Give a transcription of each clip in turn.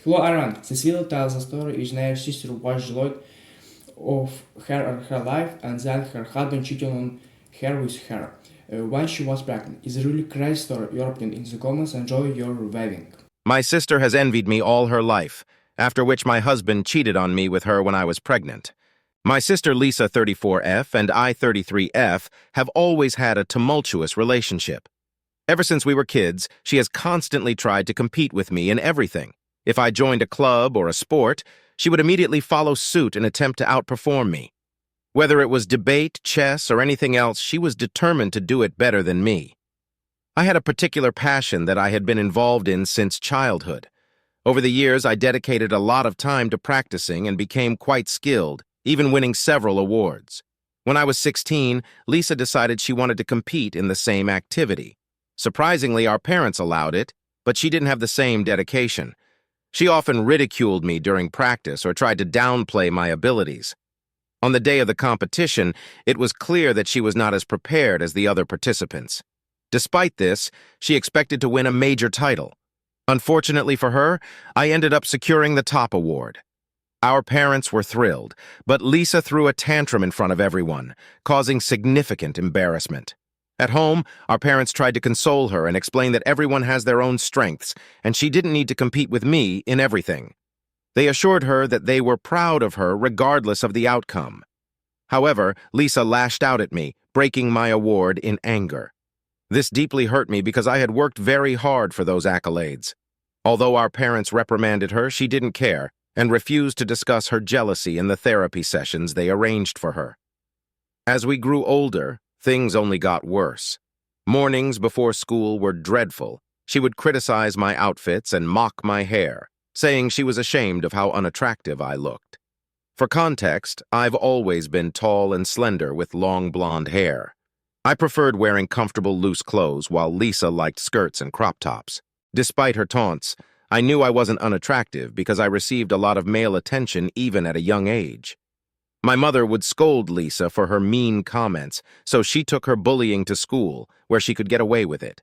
Hello, Aaron. This video tells the story which her sister was jealous of her or her life and that her husband cheated on her with her when she was pregnant. It's a really crazy story. Your opinion in the comments. Enjoy your viewing. My sister has envied me all her life, after which my husband cheated on me with her when I was pregnant. My sister Lisa 34F and I 33F have always had a tumultuous relationship. Ever since we were kids, she has constantly tried to compete with me in everything. If I joined a club or a sport, she would immediately follow suit and attempt to outperform me. Whether it was debate, chess, or anything else, she was determined to do it better than me. I had a particular passion that I had been involved in since childhood. Over the years, I dedicated a lot of time to practicing and became quite skilled, even winning several awards. When I was 16, Lisa decided she wanted to compete in the same activity. Surprisingly, our parents allowed it, but she didn't have the same dedication. She often ridiculed me during practice or tried to downplay my abilities. On the day of the competition, it was clear that she was not as prepared as the other participants. Despite this, she expected to win a major title. Unfortunately for her, I ended up securing the top award. Our parents were thrilled, but Lisa threw a tantrum in front of everyone, causing significant embarrassment. At home, our parents tried to console her and explain that everyone has their own strengths, and she didn't need to compete with me in everything. They assured her that they were proud of her regardless of the outcome. However, Lisa lashed out at me, breaking my award in anger. This deeply hurt me because I had worked very hard for those accolades. Although our parents reprimanded her, she didn't care and refused to discuss her jealousy in the therapy sessions they arranged for her. As we grew older, things only got worse. Mornings before school were dreadful. She would criticize my outfits and mock my hair, saying she was ashamed of how unattractive I looked. For context, I've always been tall and slender with long blonde hair. I preferred wearing comfortable loose clothes while Lisa liked skirts and crop tops. Despite her taunts, I knew I wasn't unattractive because I received a lot of male attention even at a young age. My mother would scold Lisa for her mean comments, so she took her bullying to school, where she could get away with it.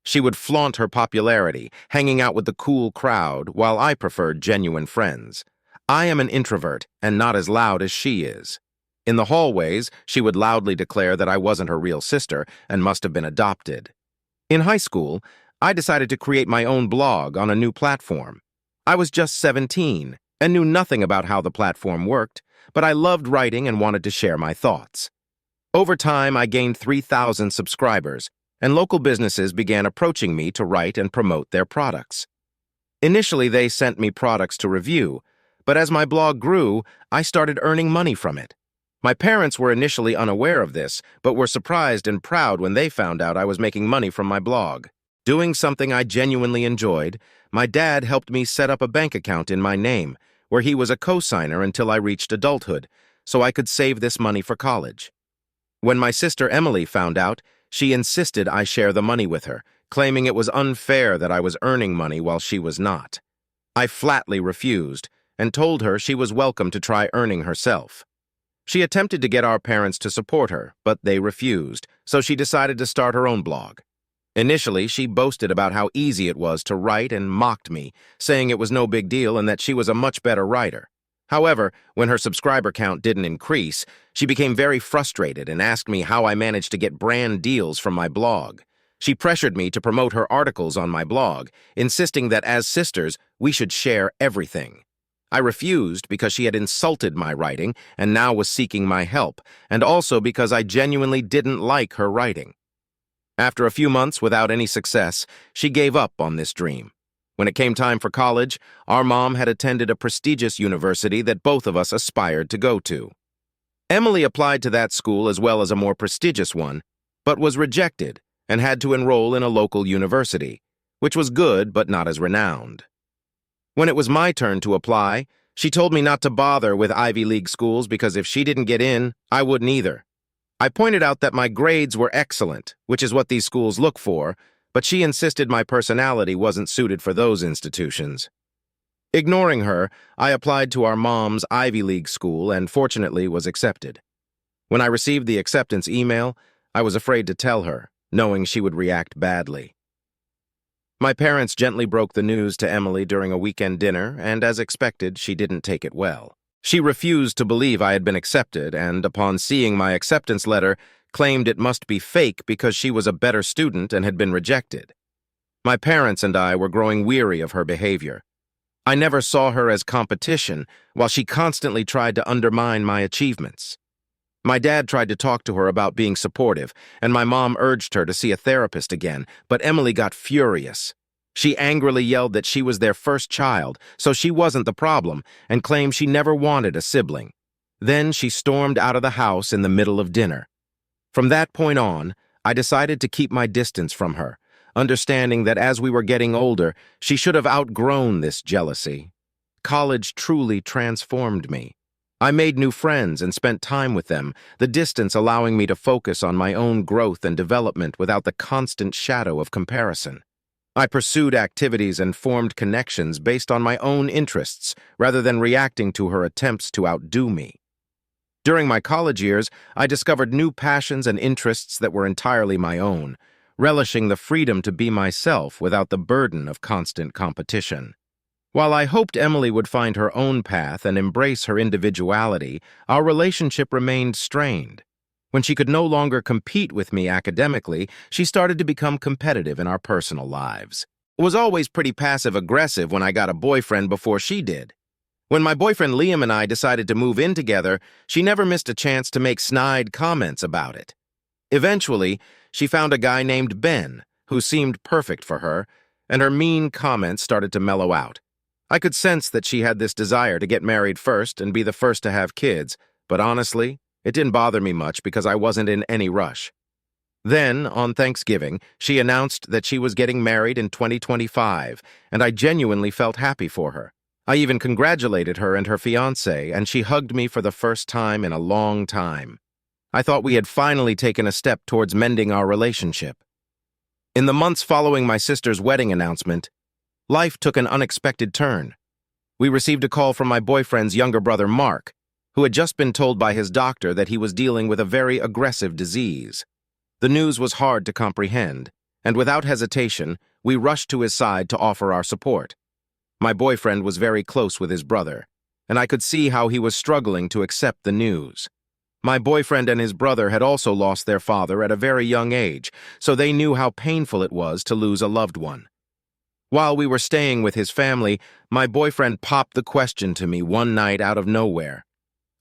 She would flaunt her popularity, hanging out with the cool crowd, while I preferred genuine friends. I am an introvert and not as loud as she is. In the hallways, she would loudly declare that I wasn't her real sister and must have been adopted. In high school, I decided to create my own blog on a new platform. I was just 17 and knew nothing about how the platform worked, but I loved writing and wanted to share my thoughts. Over time, I gained 3,000 subscribers, and local businesses began approaching me to write and promote their products. Initially, they sent me products to review, but as my blog grew, I started earning money from it. My parents were initially unaware of this, but were surprised and proud when they found out I was making money from my blog. Doing something I genuinely enjoyed, my dad helped me set up a bank account in my name, where he was a co-signer until I reached adulthood, so I could save this money for college. When my sister Emily found out, she insisted I share the money with her, claiming it was unfair that I was earning money while she was not. I flatly refused and told her she was welcome to try earning herself. She attempted to get our parents to support her, but they refused, so she decided to start her own blog. Initially, she boasted about how easy it was to write and mocked me, saying it was no big deal and that she was a much better writer. However, when her subscriber count didn't increase, she became very frustrated and asked me how I managed to get brand deals from my blog. She pressured me to promote her articles on my blog, insisting that as sisters, we should share everything. I refused because she had insulted my writing and now was seeking my help, and also because I genuinely didn't like her writing. After a few months without any success, she gave up on this dream. When it came time for college, our mom had attended a prestigious university that both of us aspired to go to. Emily applied to that school as well as a more prestigious one, but was rejected and had to enroll in a local university, which was good but not as renowned. When it was my turn to apply, she told me not to bother with Ivy League schools because if she didn't get in, I wouldn't either. I pointed out that my grades were excellent, which is what these schools look for, but she insisted my personality wasn't suited for those institutions. Ignoring her, I applied to our mom's Ivy League school and fortunately was accepted. When I received the acceptance email, I was afraid to tell her, knowing she would react badly. My parents gently broke the news to Emily during a weekend dinner, and as expected, she didn't take it well. She refused to believe I had been accepted, and upon seeing my acceptance letter, claimed it must be fake because she was a better student and had been rejected. My parents and I were growing weary of her behavior. I never saw her as competition, while she constantly tried to undermine my achievements. My dad tried to talk to her about being supportive, and my mom urged her to see a therapist again, but Emily got furious. She angrily yelled that she was their first child, so she wasn't the problem, and claimed she never wanted a sibling. Then she stormed out of the house in the middle of dinner. From that point on, I decided to keep my distance from her, understanding that as we were getting older, she should have outgrown this jealousy. College truly transformed me. I made new friends and spent time with them, the distance allowing me to focus on my own growth and development without the constant shadow of comparison. I pursued activities and formed connections based on my own interests, rather than reacting to her attempts to outdo me. During my college years, I discovered new passions and interests that were entirely my own, relishing the freedom to be myself without the burden of constant competition. While I hoped Emily would find her own path and embrace her individuality, our relationship remained strained. When she could no longer compete with me academically, she started to become competitive in our personal lives. I was always pretty passive-aggressive when I got a boyfriend before she did. When my boyfriend Liam and I decided to move in together, she never missed a chance to make snide comments about it. Eventually, she found a guy named Ben, who seemed perfect for her, and her mean comments started to mellow out. I could sense that she had this desire to get married first and be the first to have kids, but honestly, it didn't bother me much because I wasn't in any rush. Then, on Thanksgiving, she announced that she was getting married in 2025, and I genuinely felt happy for her. I even congratulated her and her fiancé, and she hugged me for the first time in a long time. I thought we had finally taken a step towards mending our relationship. In the months following my sister's wedding announcement, life took an unexpected turn. We received a call from my boyfriend's younger brother, Mark, who had just been told by his doctor that he was dealing with a very aggressive disease. The news was hard to comprehend, and without hesitation, we rushed to his side to offer our support. My boyfriend was very close with his brother, and I could see how he was struggling to accept the news. My boyfriend and his brother had also lost their father at a very young age, so they knew how painful it was to lose a loved one. While we were staying with his family, my boyfriend popped the question to me one night out of nowhere.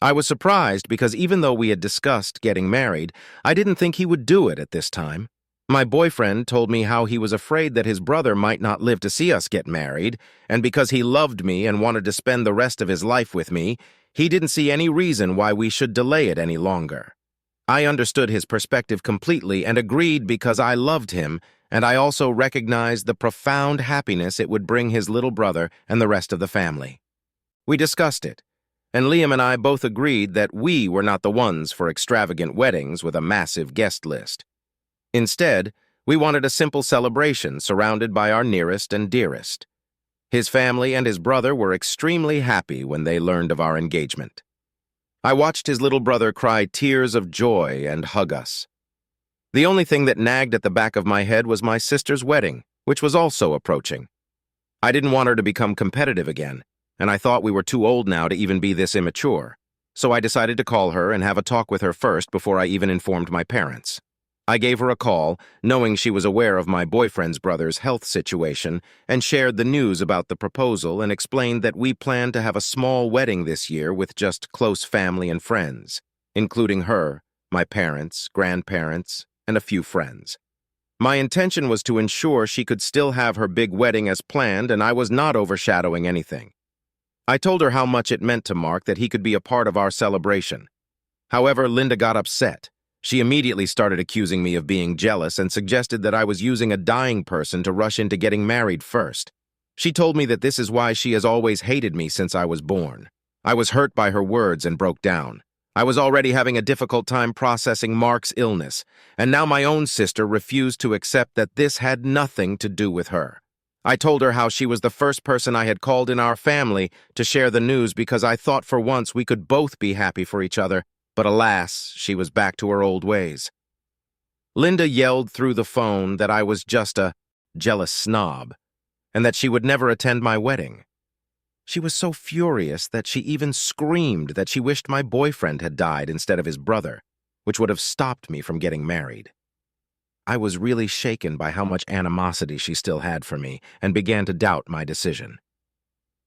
I was surprised because even though we had discussed getting married, I didn't think he would do it at this time. My boyfriend told me how he was afraid that his brother might not live to see us get married, and because he loved me and wanted to spend the rest of his life with me, he didn't see any reason why we should delay it any longer. I understood his perspective completely and agreed because I loved him, and I also recognized the profound happiness it would bring his little brother and the rest of the family. We discussed it, and Liam and I both agreed that we were not the ones for extravagant weddings with a massive guest list. Instead, we wanted a simple celebration surrounded by our nearest and dearest. His family and his brother were extremely happy when they learned of our engagement. I watched his little brother cry tears of joy and hug us. The only thing that nagged at the back of my head was my sister's wedding, which was also approaching. I didn't want her to become competitive again, and I thought we were too old now to even be this immature, so I decided to call her and have a talk with her first before I even informed my parents. I gave her a call, knowing she was aware of my boyfriend's brother's health situation, and shared the news about the proposal and explained that we planned to have a small wedding this year with just close family and friends, including her, my parents, grandparents, and a few friends. My intention was to ensure she could still have her big wedding as planned, and I was not overshadowing anything. I told her how much it meant to Mark that he could be a part of our celebration. However, Linda got upset. She immediately started accusing me of being jealous and suggested that I was using a dying person to rush into getting married first. She told me that this is why she has always hated me since I was born. I was hurt by her words and broke down. I was already having a difficult time processing Mark's illness, and now my own sister refused to accept that this had nothing to do with her. I told her how she was the first person I had called in our family to share the news because I thought for once we could both be happy for each other, but alas, she was back to her old ways. Linda yelled through the phone that I was just a jealous snob, and that she would never attend my wedding. She was so furious that she even screamed that she wished my boyfriend had died instead of his brother, which would have stopped me from getting married. I was really shaken by how much animosity she still had for me and began to doubt my decision.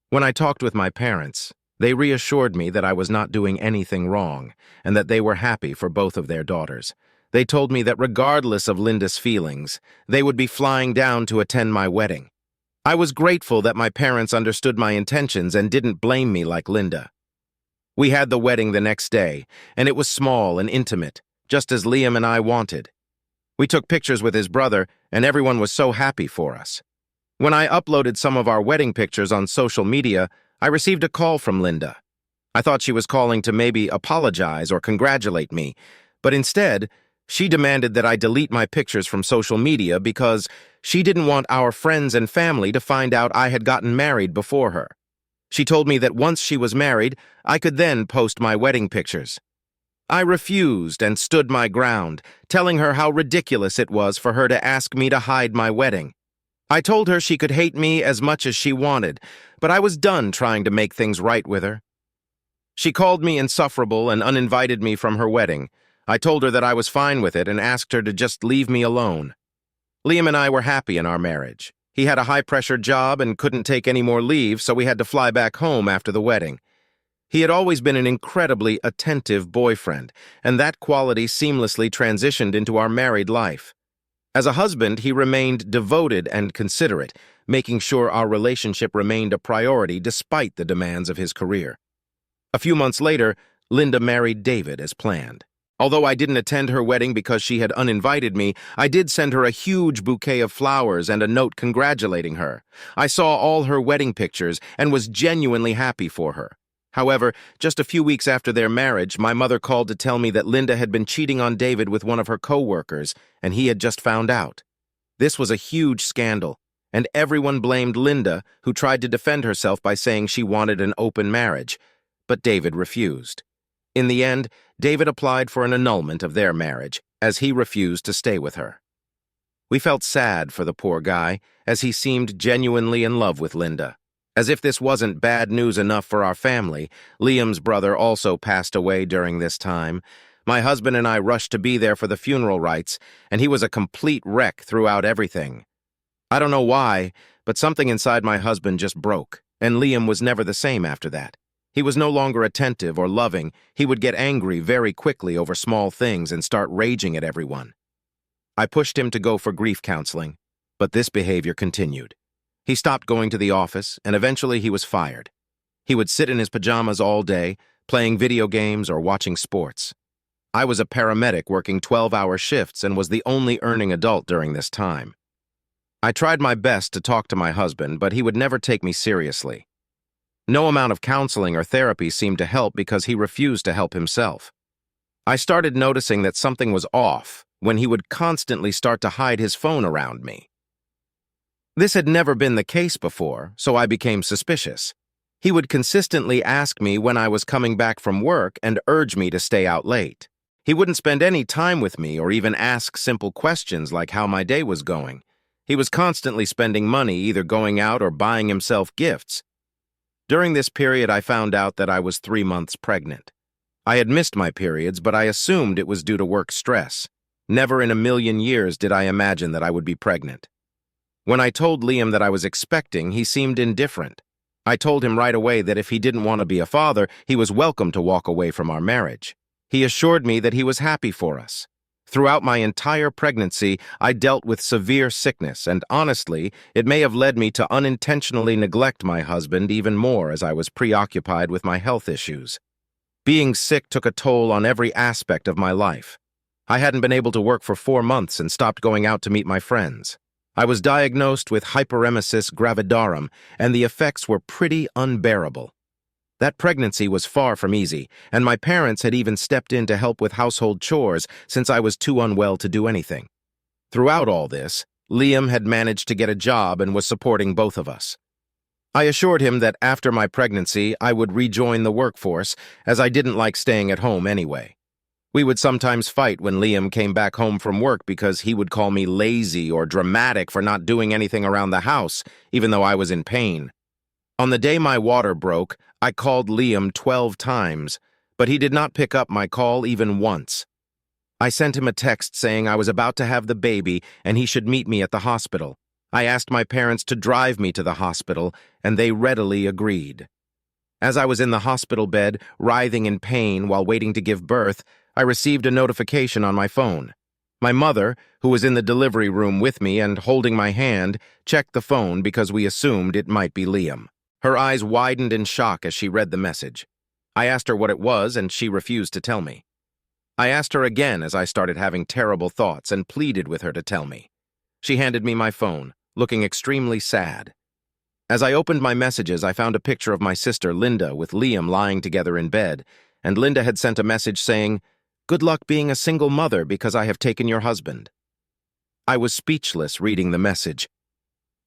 When I talked with my parents, they reassured me that I was not doing anything wrong and that they were happy for both of their daughters. They told me that regardless of Linda's feelings, they would be flying down to attend my wedding. I was grateful that my parents understood my intentions and didn't blame me like Linda. We had the wedding the next day, and it was small and intimate, just as Liam and I wanted. We took pictures with his brother, and everyone was so happy for us. When I uploaded some of our wedding pictures on social media, I received a call from Linda. I thought she was calling to maybe apologize or congratulate me, but instead, she demanded that I delete my pictures from social media because she didn't want our friends and family to find out I had gotten married before her. She told me that once she was married, I could then post my wedding pictures. I refused and stood my ground, telling her how ridiculous it was for her to ask me to hide my wedding. I told her she could hate me as much as she wanted, but I was done trying to make things right with her. She called me insufferable and uninvited me from her wedding. I told her that I was fine with it and asked her to just leave me alone. Liam and I were happy in our marriage. He had a high-pressure job and couldn't take any more leave, so we had to fly back home after the wedding. He had always been an incredibly attentive boyfriend, and that quality seamlessly transitioned into our married life. As a husband, he remained devoted and considerate, making sure our relationship remained a priority despite the demands of his career. A few months later, Linda married David as planned. Although I didn't attend her wedding because she had uninvited me, I did send her a huge bouquet of flowers and a note congratulating her. I saw all her wedding pictures and was genuinely happy for her. However, just a few weeks after their marriage, my mother called to tell me that Linda had been cheating on David with one of her co-workers, and he had just found out. This was a huge scandal, and everyone blamed Linda, who tried to defend herself by saying she wanted an open marriage, but David refused. In the end, David applied for an annulment of their marriage, as he refused to stay with her. We felt sad for the poor guy, as he seemed genuinely in love with Linda. As if this wasn't bad news enough for our family, Liam's brother also passed away during this time. My husband and I rushed to be there for the funeral rites, and he was a complete wreck throughout everything. I don't know why, but something inside my husband just broke, and Liam was never the same after that. He was no longer attentive or loving. He would get angry very quickly over small things and start raging at everyone. I pushed him to go for grief counseling, but this behavior continued. He stopped going to the office, and eventually he was fired. He would sit in his pajamas all day, playing video games or watching sports. I was a paramedic working 12-hour shifts and was the only earning adult during this time. I tried my best to talk to my husband, but he would never take me seriously. No amount of counseling or therapy seemed to help because he refused to help himself. I started noticing that something was off when he would constantly start to hide his phone around me. This had never been the case before, so I became suspicious. He would consistently ask me when I was coming back from work and urge me to stay out late. He wouldn't spend any time with me or even ask simple questions like how my day was going. He was constantly spending money either going out or buying himself gifts. During this period, I found out that I was 3 months pregnant. I had missed my periods, but I assumed it was due to work stress. Never in a million years did I imagine that I would be pregnant. When I told Liam that I was expecting, he seemed indifferent. I told him right away that if he didn't want to be a father, he was welcome to walk away from our marriage. He assured me that he was happy for us. Throughout my entire pregnancy, I dealt with severe sickness, and honestly, it may have led me to unintentionally neglect my husband even more as I was preoccupied with my health issues. Being sick took a toll on every aspect of my life. I hadn't been able to work for 4 months and stopped going out to meet my friends. I was diagnosed with hyperemesis gravidarum, and the effects were pretty unbearable. That pregnancy was far from easy, and my parents had even stepped in to help with household chores since I was too unwell to do anything. Throughout all this, Liam had managed to get a job and was supporting both of us. I assured him that after my pregnancy, I would rejoin the workforce, as I didn't like staying at home anyway. We would sometimes fight when Liam came back home from work because he would call me lazy or dramatic for not doing anything around the house, even though I was in pain. On the day my water broke, I called Liam 12 times, but he did not pick up my call even once. I sent him a text saying I was about to have the baby and he should meet me at the hospital. I asked my parents to drive me to the hospital, and they readily agreed. As I was in the hospital bed, writhing in pain while waiting to give birth, I received a notification on my phone. My mother, who was in the delivery room with me and holding my hand, checked the phone because we assumed it might be Liam. Her eyes widened in shock as she read the message. I asked her what it was, and she refused to tell me. I asked her again as I started having terrible thoughts and pleaded with her to tell me. She handed me my phone, looking extremely sad. As I opened my messages, I found a picture of my sister Linda with Liam lying together in bed, and Linda had sent a message saying, "Good luck being a single mother because I have taken your husband." I was speechless reading the message.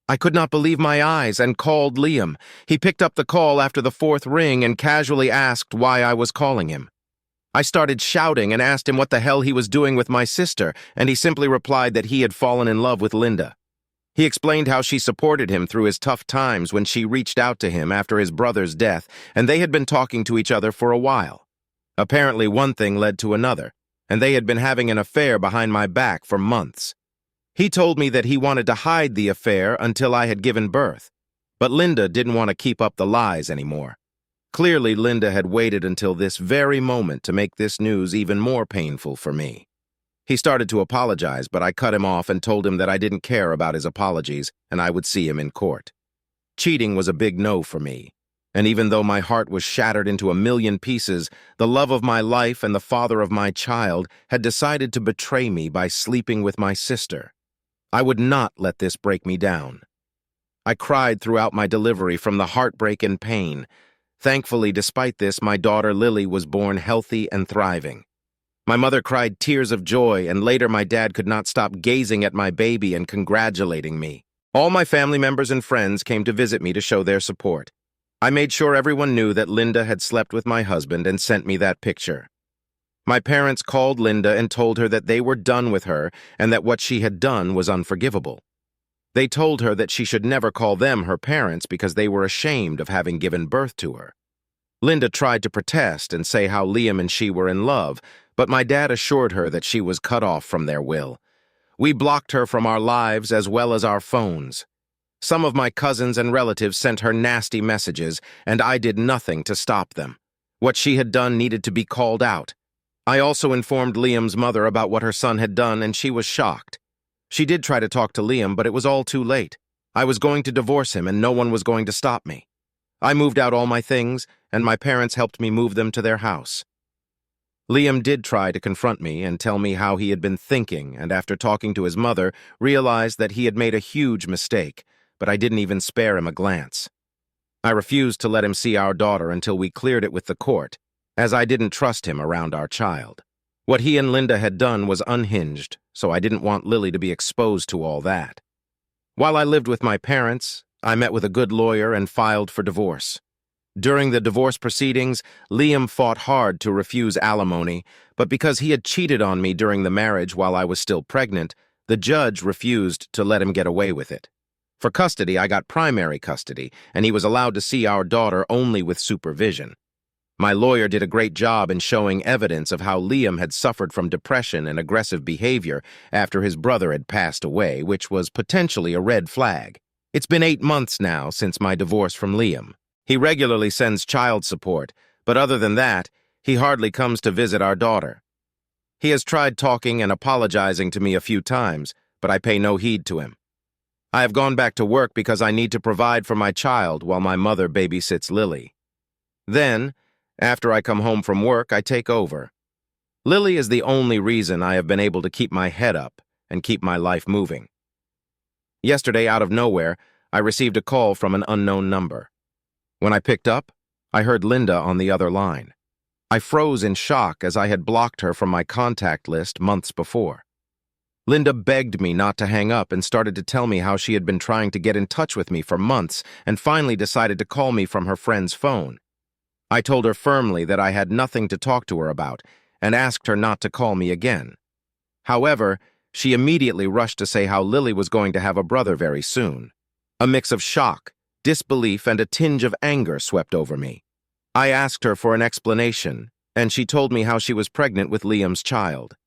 I could not believe my eyes and called Liam. He picked up the call after the 4th ring and casually asked why I was calling him. I started shouting and asked him what the hell he was doing with my sister, and he simply replied that he had fallen in love with Linda. He explained how she supported him through his tough times when she reached out to him after his brother's death, and they had been talking to each other for a while. Apparently, one thing led to another, and they had been having an affair behind my back for months. He told me that he wanted to hide the affair until I had given birth, but Linda didn't want to keep up the lies anymore. Clearly, Linda had waited until this very moment to make this news even more painful for me. He started to apologize, but I cut him off and told him that I didn't care about his apologies and I would see him in court. Cheating was a big no for me, and even though my heart was shattered into a million pieces, the love of my life and the father of my child had decided to betray me by sleeping with my sister. I would not let this break me down. I cried throughout my delivery from the heartbreak and pain. Thankfully, despite this, my daughter Lily was born healthy and thriving. My mother cried tears of joy, and later my dad could not stop gazing at my baby and congratulating me. All my family members and friends came to visit me to show their support. I made sure everyone knew that Linda had slept with my husband and sent me that picture. My parents called Linda and told her that they were done with her and that what she had done was unforgivable. They told her that she should never call them her parents because they were ashamed of having given birth to her. Linda tried to protest and say how Liam and she were in love, but my dad assured her that she was cut off from their will. We blocked her from our lives as well as our phones. Some of my cousins and relatives sent her nasty messages, and I did nothing to stop them. What she had done needed to be called out. I also informed Liam's mother about what her son had done, and she was shocked. She did try to talk to Liam, but it was all too late. I was going to divorce him, and no one was going to stop me. I moved out all my things, and my parents helped me move them to their house. Liam did try to confront me and tell me how he had been thinking, and after talking to his mother, realized that he had made a huge mistake, but I didn't even spare him a glance. I refused to let him see our daughter until we cleared it with the court, as I didn't trust him around our child. What he and Linda had done was unhinged, so I didn't want Lily to be exposed to all that. While I lived with my parents, I met with a good lawyer and filed for divorce. During the divorce proceedings, Liam fought hard to refuse alimony, but because he had cheated on me during the marriage while I was still pregnant, the judge refused to let him get away with it. For custody, I got primary custody, and he was allowed to see our daughter only with supervision. My lawyer did a great job in showing evidence of how Liam had suffered from depression and aggressive behavior after his brother had passed away, which was potentially a red flag. It's been 8 months now since my divorce from Liam. He regularly sends child support, but other than that, he hardly comes to visit our daughter. He has tried talking and apologizing to me a few times, but I pay no heed to him. I have gone back to work because I need to provide for my child while my mother babysits Lily. Then, after I come home from work, I take over. Lily is the only reason I have been able to keep my head up and keep my life moving. Yesterday, out of nowhere, I received a call from an unknown number. When I picked up, I heard Linda on the other line. I froze in shock as I had blocked her from my contact list months before. Linda begged me not to hang up and started to tell me how she had been trying to get in touch with me for months and finally decided to call me from her friend's phone. I told her firmly that I had nothing to talk to her about, and asked her not to call me again. However, she immediately rushed to say how Lily was going to have a brother very soon. A mix of shock, disbelief, and a tinge of anger swept over me. I asked her for an explanation, and she told me how she was pregnant with Liam's child.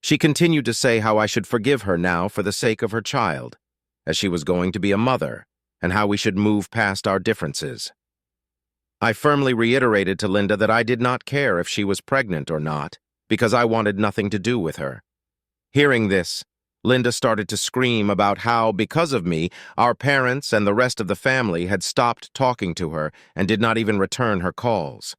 She continued to say how I should forgive her now for the sake of her child, as she was going to be a mother, and how we should move past our differences. I firmly reiterated to Linda that I did not care if she was pregnant or not, because I wanted nothing to do with her. Hearing this, Linda started to scream about how, because of me, our parents and the rest of the family had stopped talking to her and did not even return her calls.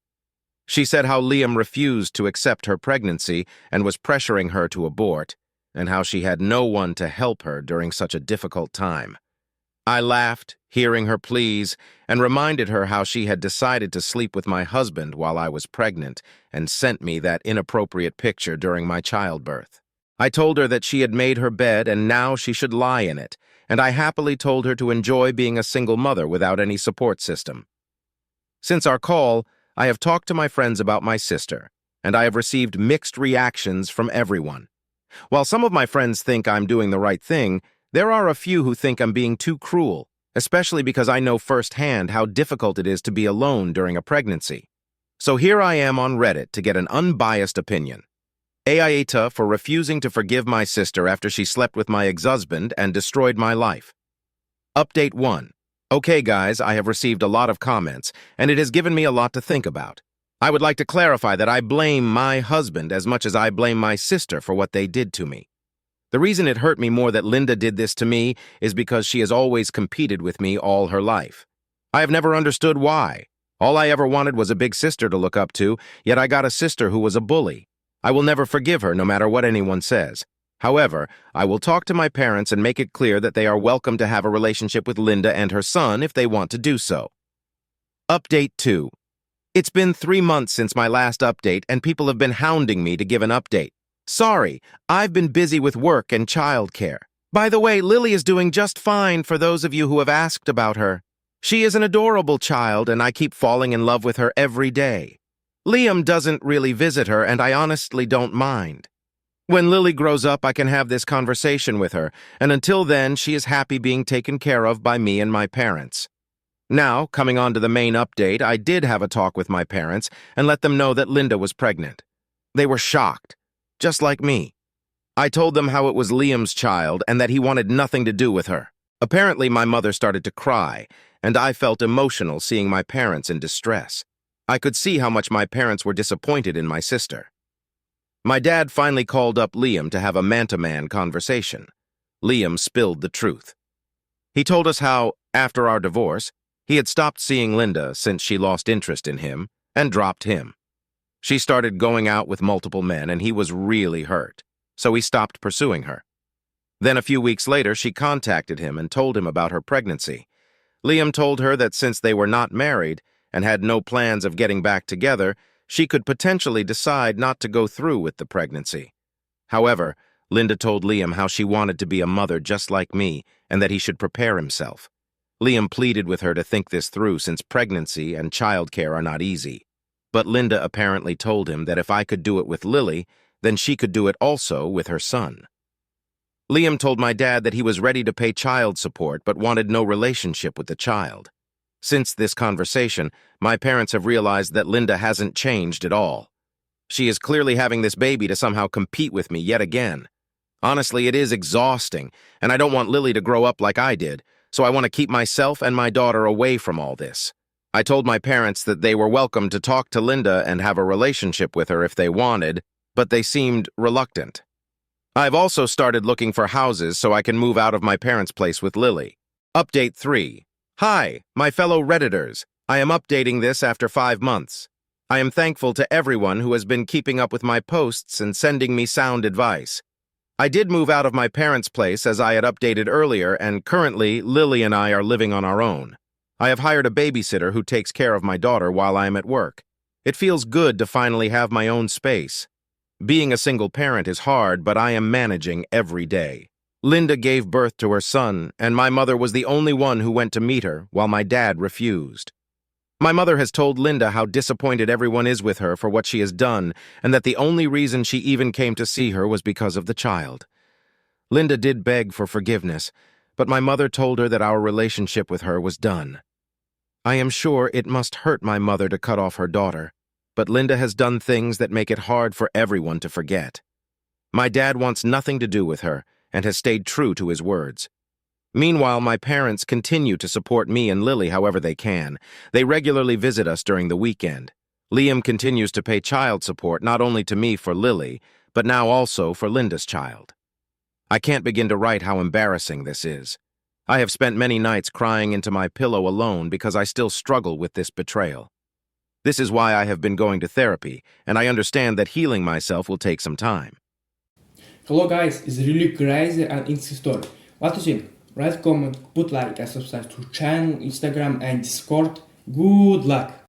She said how Liam refused to accept her pregnancy and was pressuring her to abort, and how she had no one to help her during such a difficult time. I laughed, hearing her pleas, and reminded her how she had decided to sleep with my husband while I was pregnant and sent me that inappropriate picture during my childbirth. I told her that she had made her bed and now she should lie in it, and I happily told her to enjoy being a single mother without any support system. Since our call, I have talked to my friends about my sister, and I have received mixed reactions from everyone. While some of my friends think I'm doing the right thing, there are a few who think I'm being too cruel, especially because I know firsthand how difficult it is to be alone during a pregnancy. So here I am on Reddit to get an unbiased opinion. Aieta for refusing to forgive my sister after she slept with my ex-husband and destroyed my life. Update 1. Okay guys, I have received a lot of comments, and it has given me a lot to think about. I would like to clarify that I blame my husband as much as I blame my sister for what they did to me. The reason it hurt me more that Linda did this to me is because she has always competed with me all her life. I have never understood why. All I ever wanted was a big sister to look up to, yet I got a sister who was a bully. I will never forgive her no matter what anyone says. However, I will talk to my parents and make it clear that they are welcome to have a relationship with Linda and her son if they want to do so. Update 2. It's been 3 months since my last update and people have been hounding me to give an update. Sorry, I've been busy with work and childcare. By the way, Lily is doing just fine for those of you who have asked about her. She is an adorable child and I keep falling in love with her every day. Liam doesn't really visit her, and I honestly don't mind. When Lily grows up, I can have this conversation with her, and until then, she is happy being taken care of by me and my parents. Now, coming on to the main update, I did have a talk with my parents and let them know that Linda was pregnant. They were shocked, just like me. I told them how it was Liam's child and that he wanted nothing to do with her. Apparently, my mother started to cry, and I felt emotional seeing my parents in distress. I could see how much my parents were disappointed in my sister. My dad finally called up Liam to have a man-to-man conversation. Liam spilled the truth. He told us how, after our divorce, he had stopped seeing Linda since she lost interest in him and dropped him. She started going out with multiple men and he was really hurt, so he stopped pursuing her. Then a few weeks later, she contacted him and told him about her pregnancy. Liam told her that since they were not married, and had no plans of getting back together, she could potentially decide not to go through with the pregnancy. However, Linda told Liam how she wanted to be a mother just like me and that he should prepare himself. Liam pleaded with her to think this through since pregnancy and childcare are not easy. But Linda apparently told him that if I could do it with Lily, then she could do it also with her son. Liam told my dad that he was ready to pay child support but wanted no relationship with the child. Since this conversation, my parents have realized that Linda hasn't changed at all. She is clearly having this baby to somehow compete with me yet again. Honestly, it is exhausting, and I don't want Lily to grow up like I did, so I want to keep myself and my daughter away from all this. I told my parents that they were welcome to talk to Linda and have a relationship with her if they wanted, but they seemed reluctant. I've also started looking for houses so I can move out of my parents' place with Lily. Update 3. Hi, my fellow Redditors. I am updating this after 5 months. I am thankful to everyone who has been keeping up with my posts and sending me sound advice. I did move out of my parents' place as I had updated earlier, and currently Lily and I are living on our own. I have hired a babysitter who takes care of my daughter while I am at work. It feels good to finally have my own space. Being a single parent is hard, but I am managing every day. Linda gave birth to her son, and my mother was the only one who went to meet her while my dad refused. My mother has told Linda how disappointed everyone is with her for what she has done, and that the only reason she even came to see her was because of the child. Linda did beg for forgiveness, but my mother told her that our relationship with her was done. I am sure it must hurt my mother to cut off her daughter, but Linda has done things that make it hard for everyone to forget. My dad wants nothing to do with her and has stayed true to his words. Meanwhile, my parents continue to support me and Lily however they can. They regularly visit us during the weekend. Liam continues to pay child support not only to me for Lily, but now also for Linda's child. I can't begin to write how embarrassing this is. I have spent many nights crying into my pillow alone because I still struggle with this betrayal. This is why I have been going to therapy, and I understand that healing myself will take some time. Hello guys, it's really crazy and interesting story. What do you think? Write comment, put like and subscribe to channel, Instagram and Discord. Good luck!